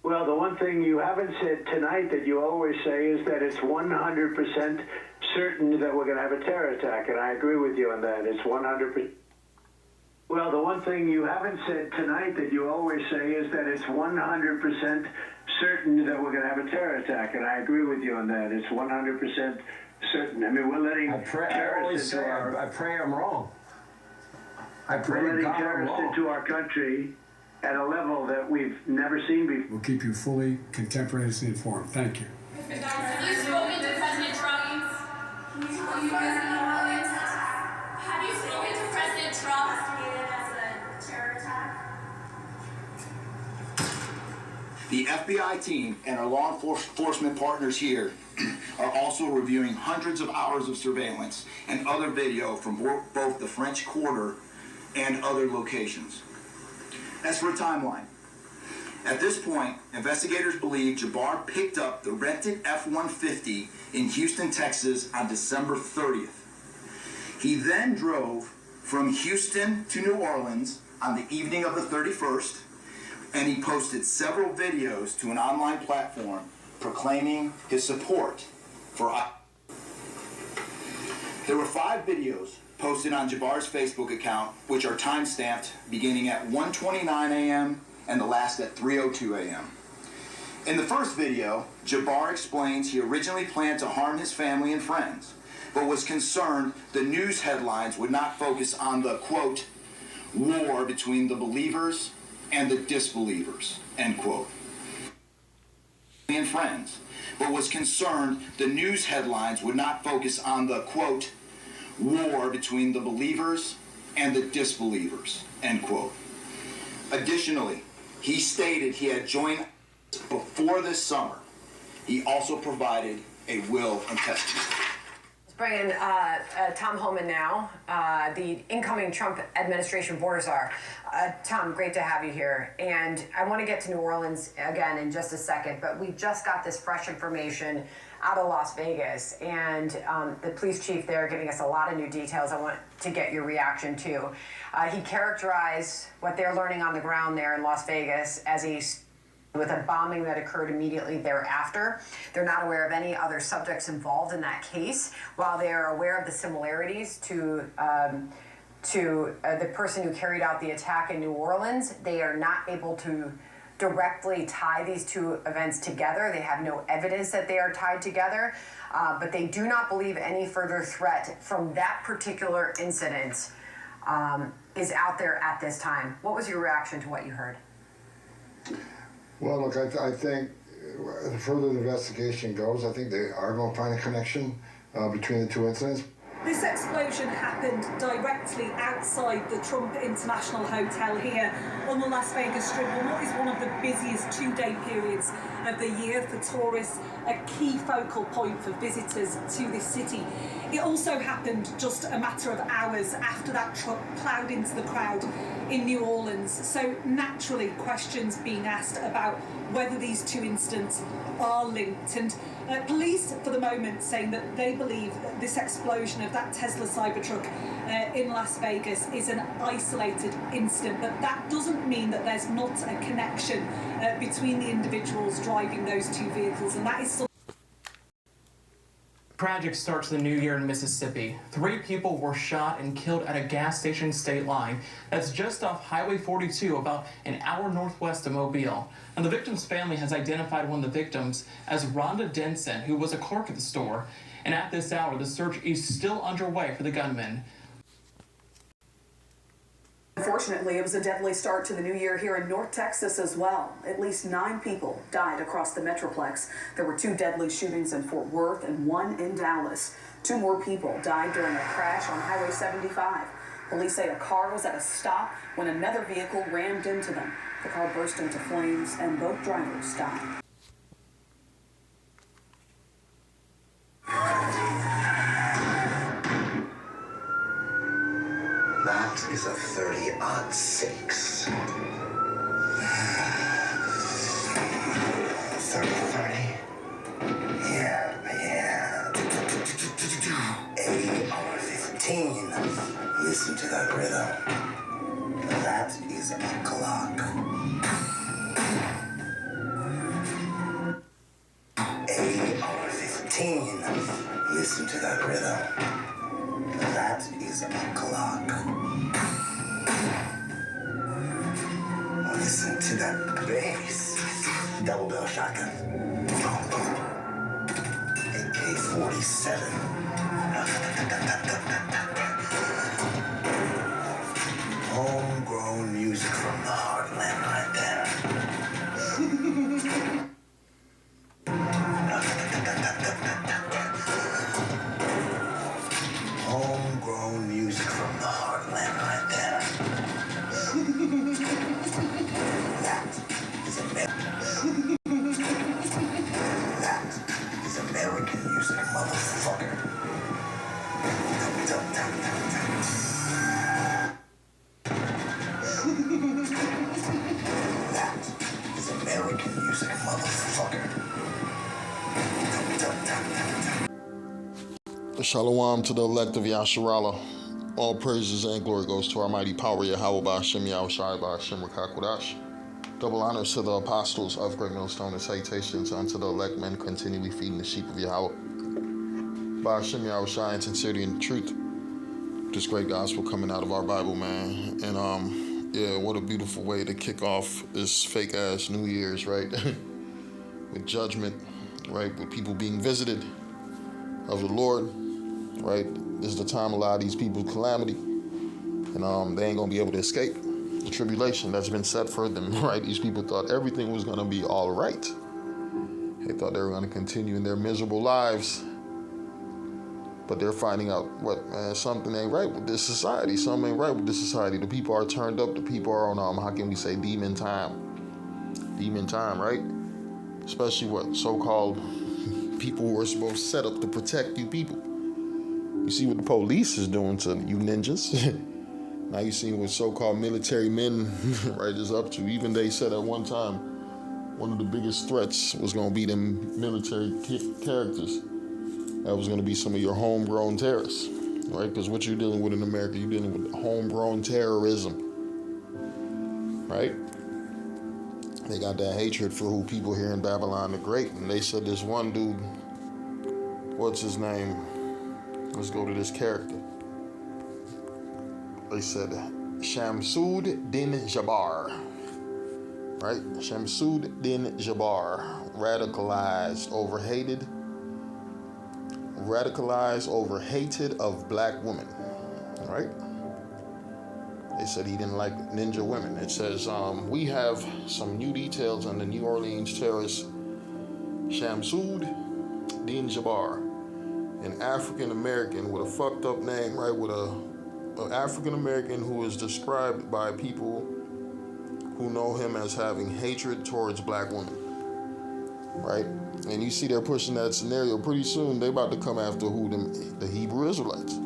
Well, the one thing you haven't said tonight that you always say is that it's 100% certain that we're going to have a terror attack, and I agree with you on that. It's 100%. Well, the one thing you haven't said tonight that you always say is that it's 100% certain that we're going to have a terror attack, and I agree with you on that. It's 100% certain. I mean, we're letting terrorists into our... I pray I'm wrong. I pray we're letting God terrorists into our country at a level that we've never seen before. We'll keep you fully contemporaneously informed. Thank you. Have you spoken to President Trump? Have you spoken to President Trump? As a terror attack? The FBI team and our law enforcement partners here are also reviewing hundreds of hours of surveillance and other video from both the French Quarter and other locations. As for a timeline, at this point, investigators believe Jabbar picked up the rented F-150 in Houston, Texas on December 30th. He then drove from Houston to New Orleans on the evening of the 31st, and he posted several videos to an online platform proclaiming his support for... There were 5 videos posted on Jabbar's Facebook account, which are time-stamped beginning at 1:29 a.m. and the last at 3:02 a.m. In the first video, Jabbar explains he originally planned to harm his family and friends, but was concerned the news headlines would not focus on the, quote, war between the believers and the disbelievers, end quote. And friends, but was concerned the news headlines would not focus on the, quote, war between the believers and the disbelievers, end quote. Additionally, he stated he had joined before this summer. He also provided a will and testament. Let's bring in Tom Homan now, the incoming Trump administration border czar. Tom, great to have you here. And I want to get to New Orleans again in just a second, but we just got this fresh information out of Las Vegas, and the police chief there giving us a lot of new details I want to get your reaction to. He characterized what they're learning on the ground there in Las Vegas as with a bombing that occurred immediately thereafter. They're not aware of any other subjects involved in that case. While they are aware of the similarities to the person who carried out the attack in New Orleans, they are not able to directly tie these two events together. They have no evidence that they are tied together, but they do not believe any further threat from that particular incident is out there at this time. What was your reaction to what you heard? Well, look, I think the further the investigation goes, I think they are going to find a connection between the two incidents. This explosion happened directly outside the Trump International Hotel here on the Las Vegas Strip, on what is one of the busiest 2-day periods of the year for tourists, a key focal point for visitors to this city. It also happened just a matter of hours after that truck ploughed into the crowd in New Orleans. So naturally, questions being asked about whether these two incidents are linked. And police, for the moment, saying that they believe that this explosion of that Tesla Cybertruck in Las Vegas is an isolated incident, but that doesn't mean that there's not a connection between the individuals driving those two vehicles, and that is something. Tragic start to the new year in Mississippi. 3 people were shot and killed at a gas station state line that's just off Highway 42, about an hour northwest of Mobile. And the victim's family has identified one of the victims as Rhonda Denson, who was a clerk at the store. And at this hour, the search is still underway for the gunman. Unfortunately, it was a deadly start to the new year here in North Texas as well. At least 9 people died across the Metroplex. There were 2 deadly shootings in Fort Worth and 1 in Dallas. 2 more people died during a crash on Highway 75. Police say a car was at a stop when another vehicle rammed into them. The car burst into flames and both drivers died. That is a 30-06. 30-30. Yeah. AR-15. Listen to that rhythm. That is a clock. Listen to that rhythm. That is a clock. Listen to that bass. Double barrel shotgun. AK-47. Homegrown music from the heartland right there. Homegrown music from the heartland right there. That is That is American music, motherfucker. That is American music, motherfucker. Shalom to the elect of Yasharallah. All praises and glory goes to our mighty power, Yahweh Ba'ashem Yahushai Ba'ashem Rakakwadash. Double honors to the apostles of Great Millstone and salutations unto the elect men continually feeding the sheep of Yahweh. Ba'ashem Yahushai in sincerity and truth. This great gospel coming out of our Bible, man. And yeah, what a beautiful way to kick off this fake ass New Year's, right? With judgment, right? With people being visited of the Lord, right? This is the time a lot of these people's calamity, and they ain't gonna be able to escape the tribulation that's been set for them, right? These people thought everything was gonna be all right. They thought they were gonna continue in their miserable lives, but they're finding out, what, man, something ain't right with this society. Something ain't right with this society. The people are turned up. The people are on, how can we say, demon time, right? Especially what so-called people who are supposed to set up to protect you people. You see what the police is doing to you ninjas. Now you see what so-called military men, right, is up to. Even they said at one time, one of the biggest threats was going to be them military characters. That was going to be some of your homegrown terrorists, right? Because what you're dealing with in America, you're dealing with homegrown terrorism, right? They got that hatred for who people here in Babylon the Great. And they said this one dude, what's his name? Let's go to this character. They said Shamsud din Jabbar, right? Shamsud din Jabbar, radicalized over hated of black women, right? They said he didn't like ninja women. It says, we have some new details on the New Orleans terrorist Shamsud din Jabbar, an African-American with a fucked up name, right? With an African-American who is described by people who know him as having hatred towards black women, right? And you see they're pushing that scenario. Pretty soon they about to come after who? The Hebrew Israelites,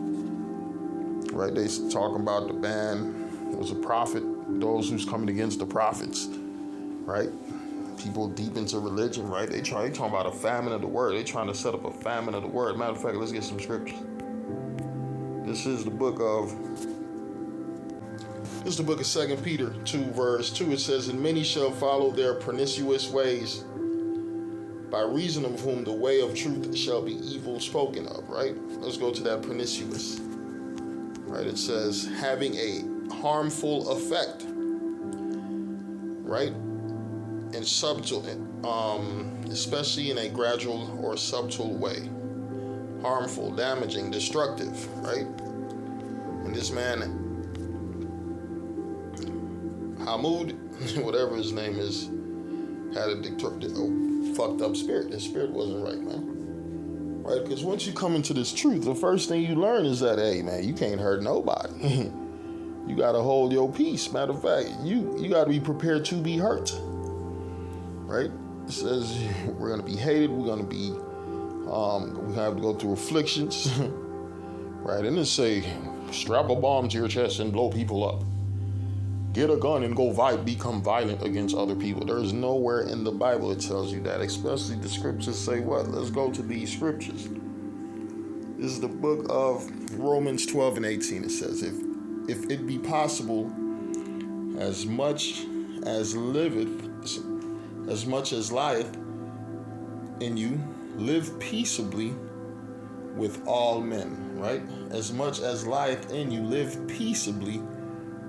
right? They talking about the ban. It was a prophet, those who's coming against the prophets, right? People deep into religion, right? They talking about a famine of the word. They trying to set up a famine of the word. Matter of fact, let's get some scriptures. This is the book of 2 Peter 2, verse 2. It says, and many shall follow their pernicious ways, by reason of whom the way of truth shall be evil spoken of, right? Let's go to that pernicious, right? It says, having a harmful effect, right? And subtle, especially in a gradual or subtle way. Harmful, damaging, destructive, right? And this man, Hamoud, whatever his name is, had a fucked up spirit. His spirit wasn't right, man. Right? Because once you come into this truth, the first thing you learn is that, hey, man, you can't hurt nobody. You got to hold your peace. Matter of fact, you got to be prepared to be hurt. Right? It says we're going to be hated. We're going to be, we have to go through afflictions. Right? And it say, strap a bomb to your chest and blow people up. Get a gun and go become violent against other people. There's nowhere in the Bible it tells you that, especially the scriptures say what? Let's go to these scriptures. This is the book of Romans 12 and 18. It says, if it be possible, as much as lieth in you, live peaceably with all men, right? As much as lieth in you, live peaceably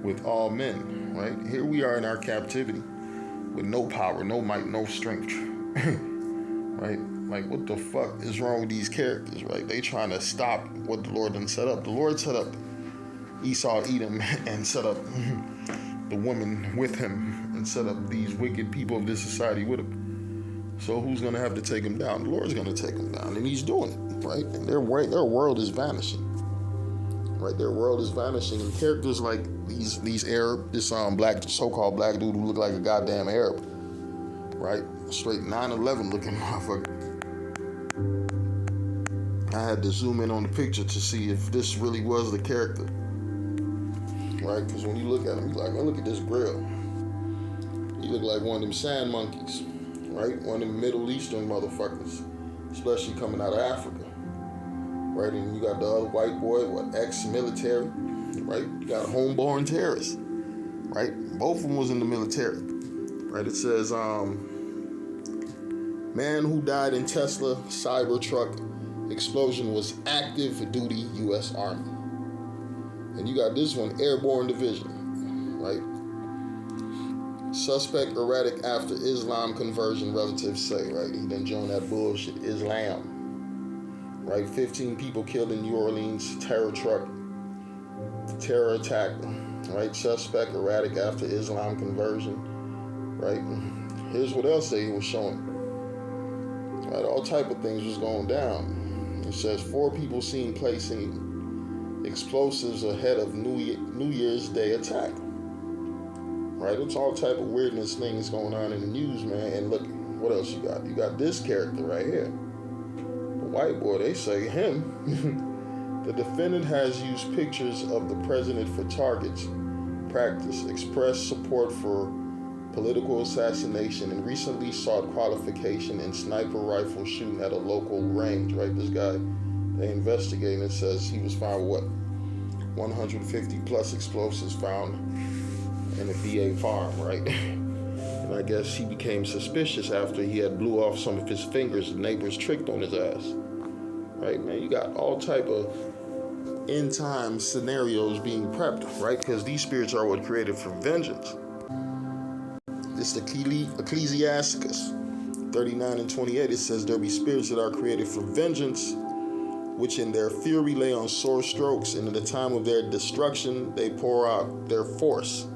with all men, right? Here we are in our captivity with no power, no might, no strength, right? Like, what the fuck is wrong with these characters, right? They trying to stop what the Lord done set up. The Lord set up Esau, Edom, and set up the woman with him, and set up these wicked people of this society with him. So who's going to have to take him down? The Lord's going to take him down, and he's doing it, right? And their world is vanishing, right? Their world is vanishing, and characters like these Arab, this black, so-called black dude who look like a goddamn Arab, right? Straight 9/11 looking motherfucker. I had to zoom in on the picture to see if this really was the character, right? Because when you look at him, you're like, oh, look at this grill. He look like one of them sand monkeys, right? One of them Middle Eastern motherfuckers, especially coming out of Africa, right? And you got the other white boy, ex-military, right? You got a homeborn terrorist, right? Both of them was in the military, right? It says, man who died in Tesla Cybertruck explosion was active duty U.S. Army. And you got this one, Airborne Division, right? Suspect erratic after Islam conversion, relatives say, right? He done joined that bullshit, Islam, right? 15 people killed in New Orleans, terror attack, right? Suspect erratic after Islam conversion, right? Here's what else they was showing, right? All type of things was going down. It says 4 people seen placing explosives ahead of New Year's Day attack. Right? It's all type of weirdness things going on in the news, man. And look, what else you got? You got this character right here. The white boy, they say him. The defendant has used pictures of the president for targets practice, expressed support for political assassination, and recently sought qualification in sniper rifle shooting at a local range, right? This guy, they investigating, it says he was found with 150 plus explosives found in a VA farm, right? And I guess he became suspicious after he had blew off some of his fingers. The neighbors tricked on his ass, right? Man, you got all type of end time scenarios being prepped, right? Because these spirits are what created for vengeance. It's the Ecclesiasticus 39:28. It says, there be spirits that are created for vengeance, which in their fury lay on sore strokes, and in the time of their destruction they pour out their force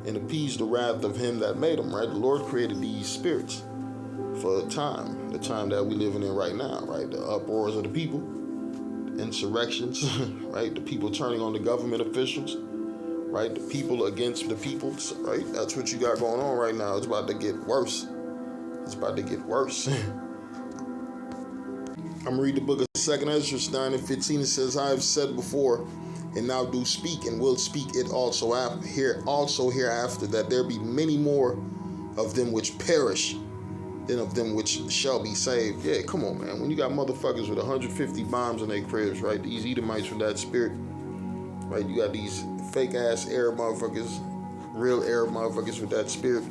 and appease the wrath of him that made them, right? The Lord created these spirits for the time that we living in right now, right? The uproars of the people, the insurrections, right? The people turning on the government officials, right? The people against the people, right? That's what you got going on right now. It's about to get worse. It's about to get worse. I'm going to read the book of 2 Ezra 9:15. It says, I have said before, and now do speak, and will speak it also hereafter, that there be many more of them which perish than of them which shall be saved. Yeah, come on, man. When you got motherfuckers with 150 bombs in their cribs, right? These Edomites with that spirit, right? You got these fake ass Arab motherfuckers, real Arab motherfuckers with that spirit,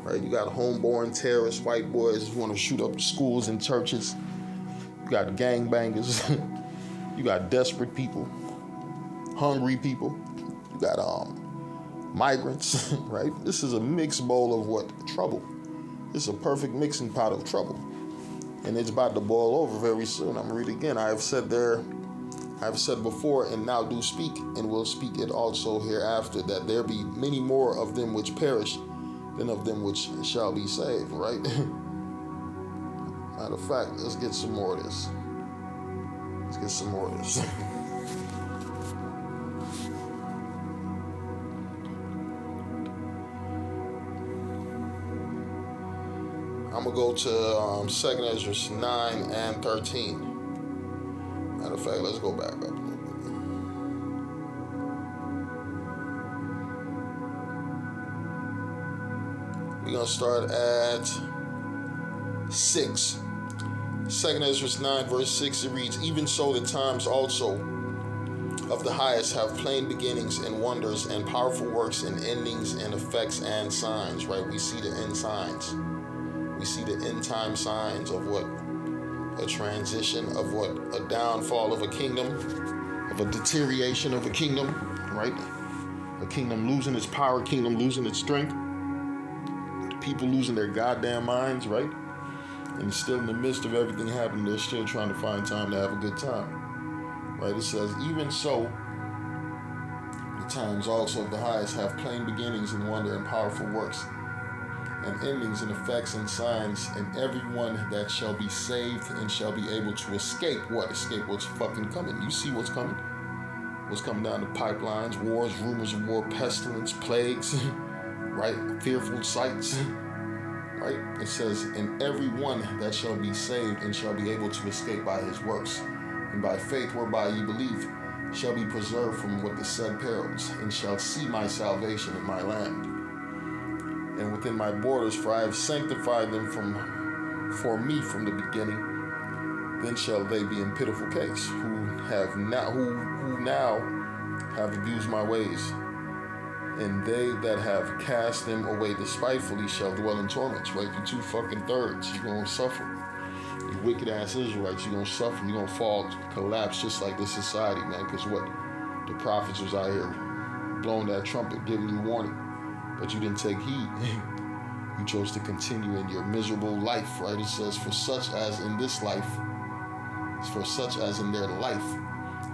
right? You got homeborn terrorists, white boys who want to shoot up schools and churches. You got gangbangers. You got desperate people, hungry people. You got migrants, right? This is a mixed bowl of what? Trouble. This is a perfect mixing pot of trouble, and it's about to boil over very soon. I'm gonna read it again. I have said before, and now do speak, and will speak it also hereafter, that there be many more of them which perish than of them which shall be saved, right? Matter of fact, let's get some more of this. I'm going to go to 2 Ezra 9:13. Matter of fact, let's go back up a little bit. We're going to start at 6. 2 Ezra 9 verse 6, it reads, even so the times also of the highest have plain beginnings and wonders and powerful works and endings and effects and signs, right? We see the end signs. We see the end time signs of what a transition of what? A downfall of a kingdom, of a deterioration of a kingdom, right? A kingdom losing its power, a kingdom losing its strength, people losing their goddamn minds, right? And still in the midst of everything happening, they're still trying to find time to have a good time, right? It says, even so, the times also of the highest have plain beginnings and wonder and powerful works, and endings and effects and signs, and everyone that shall be saved and shall be able to escape what? Escape what's fucking coming. You see what's coming? What's coming down the pipelines, wars, rumors of war, pestilence, plagues, right? Fearful sights, right? It says, and everyone that shall be saved and shall be able to escape by his works, and by faith whereby ye believe, shall be preserved from what the said perils, and shall see my salvation in my land, and within my borders, for I have sanctified them for me from the beginning. Then shall they be in pitiful case, who now have abused my ways, and they that have cast them away despitefully shall dwell in torments. Right, you 2/3, you're gonna suffer. You wicked ass Israelites, you're gonna suffer. You're gonna fall, collapse just like this society, man. Because what? The prophets was out here blowing that trumpet, giving you warning. But you didn't take heed. You chose to continue in your miserable life, right? It says, for such as in this life, for such as in their life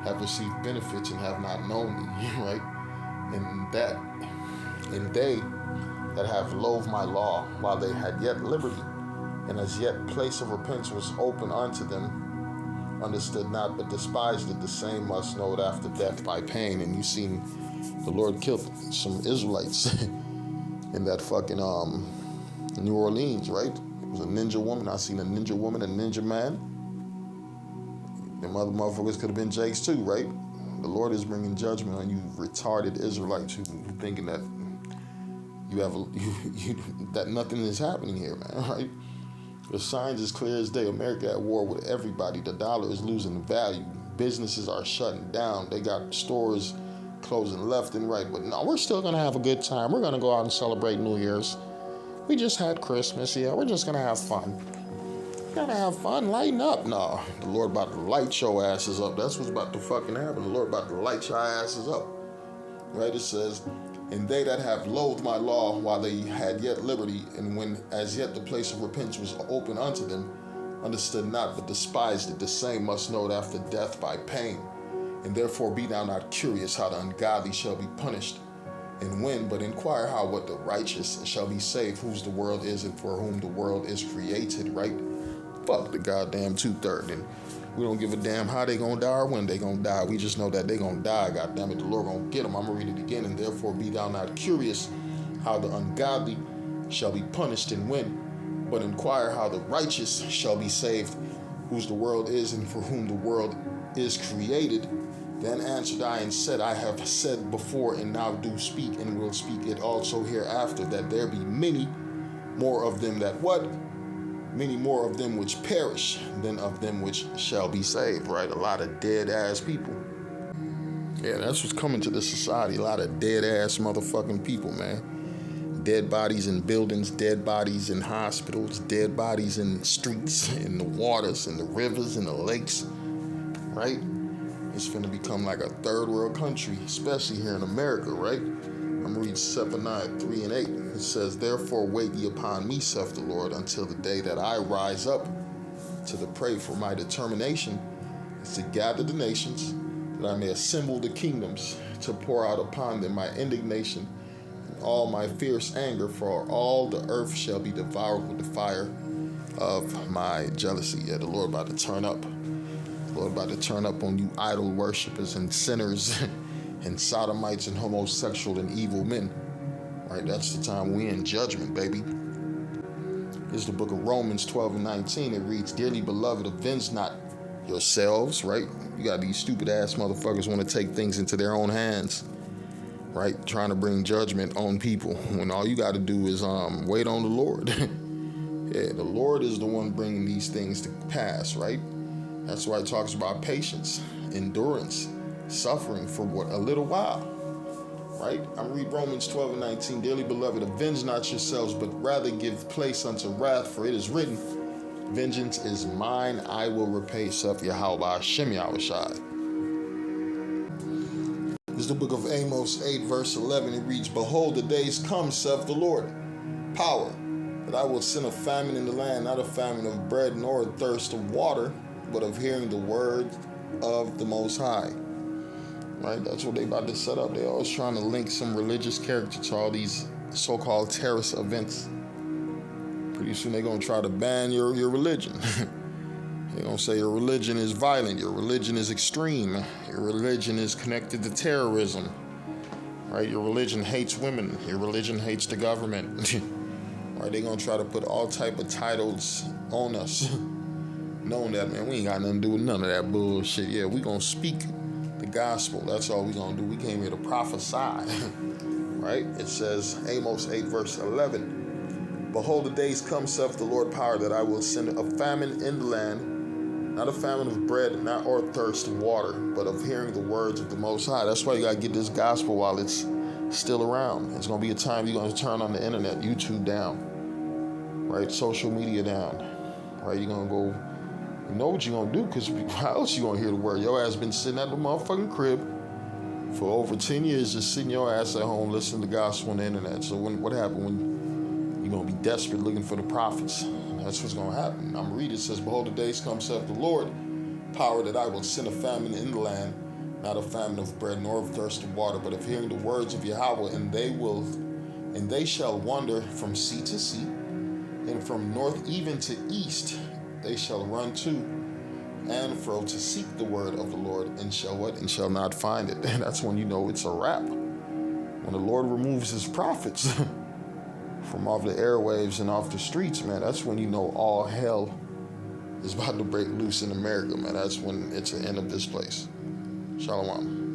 have received benefits and have not known me, right? And they that have loathed my law while they had yet liberty, and as yet place of repentance was open unto them, understood not, but despised it, the same must know it after death by pain. And you seen the Lord killed some Israelites in that fucking New Orleans, right? It was a ninja woman. I seen a ninja woman, a ninja man. Them other motherfuckers could have been Jakes too, right? The Lord is bringing judgment on you retarded Israelites who thinking that that nothing is happening here, man, right? The signs is clear as day. America at war with everybody. The dollar is losing value. Businesses are shutting down. They got stores closing left and right. But no, we're still going to have a good time. We're going to go out and celebrate New Year's. We just had Christmas. Yeah, we're just going to have fun. Gotta have fun, lighten up. No, the Lord about to light your asses up. That's what's about to fucking happen. The Lord about to light your asses up. Right? It says, and they that have loathed my law while they had yet liberty, and when as yet the place of repentance was open unto them, understood not, but despised it, the same must know it after death by pain. And therefore be thou not curious how the ungodly shall be punished, and when, but inquire how what the righteous shall be saved, whose the world is and for whom the world is created, right? Fuck the goddamn 2/3, and we don't give a damn how they gonna die or when they gonna die. We just know that they gonna die. Goddamn it, the Lord gonna get them. I'm gonna read it again. And therefore be thou not curious how the ungodly shall be punished and when, but inquire how the righteous shall be saved, whose the world is and for whom the world is created. Then answered I and said, I have said before and now do speak and will speak it also hereafter, that there be many more of them that what? Many more of them which perish than of them which shall be saved, right? A lot of dead ass people. Yeah, that's what's coming to this society. A lot of dead ass motherfucking people, man. Dead bodies in buildings, dead bodies in hospitals, dead bodies in streets, in the waters, in the rivers, in the lakes, right? It's finna become like a third world country, especially here in America, right? I'm gonna read Zephaniah 3:8. It says, therefore wait ye upon me, saith the Lord, until the day that I rise up to the prey, for my determination is to gather the nations, that I may assemble the kingdoms, to pour out upon them my indignation and all my fierce anger, for all the earth shall be devoured with the fire of my jealousy. Yeah, the Lord about to turn up. The Lord about to turn up on you idol worshipers and sinners and sodomites and homosexual and evil men. Right, that's the time we in judgment, baby. This is the book of Romans 12:19. It reads, dearly beloved, avenge not yourselves, right? You got these stupid ass motherfuckers want to take things into their own hands, right? Trying to bring judgment on people when all you got to do is wait on the Lord. Yeah, the Lord is the one bringing these things to pass, right? That's why it talks about patience, endurance, suffering for what? A little while. Right? I'm read Romans 12:19. Dearly beloved, avenge not yourselves, but rather give place unto wrath, for it is written, Vengeance is mine, I will repay, saith Yahweh Hashem Yahushai. This is the book of Amos 8, verse 11. It reads, Behold, the days come, saith the Lord, power, that I will send a famine in the land, not a famine of bread, nor a thirst of water, but of hearing the word of the Most High. Right? That's what they about to set up. They're always trying to link some religious character to all these so-called terrorist events. Pretty soon they're going to try to ban your religion. They're going to say your religion is violent, your religion is extreme, your religion is connected to terrorism. Right? Your religion hates women, your religion hates the government. Right? They're going to try to put all type of titles on us. Knowing that, man, we ain't got nothing to do with none of that bullshit. Yeah, we going to speak the gospel. That's all we going to do. We came here to prophesy. Right? It says, Amos 8, verse 11. Behold, the days come, saith the Lord power, that I will send a famine in the land, not a famine of bread, not or thirst of water, but of hearing the words of the Most High. That's why you got to get this gospel while it's still around. It's going to be a time you're going to turn on the internet, YouTube down, right? Social media down, right? You're going to go, you know what you're going to do, because how else you going to hear the word? Your ass been sitting at the motherfucking crib for over 10 years, just sitting your ass at home listening to the gospel on the internet. So what happened when you're going to be desperate looking for the prophets? That's what's going to happen. I'm reading, it says, Behold, the days come, saith the Lord, power, that I will send a famine in the land, not a famine of bread, nor of thirst of water, but of hearing the words of Yahweh, and they shall wander from sea to sea, and from north even to east, they shall run to and fro to seek the word of the Lord, and shall what? And shall not find it. And that's when you know it's a wrap. When the Lord removes his prophets from off the airwaves and off the streets, man, that's when you know all hell is about to break loose in America, man. That's when it's the end of this place. Shalom.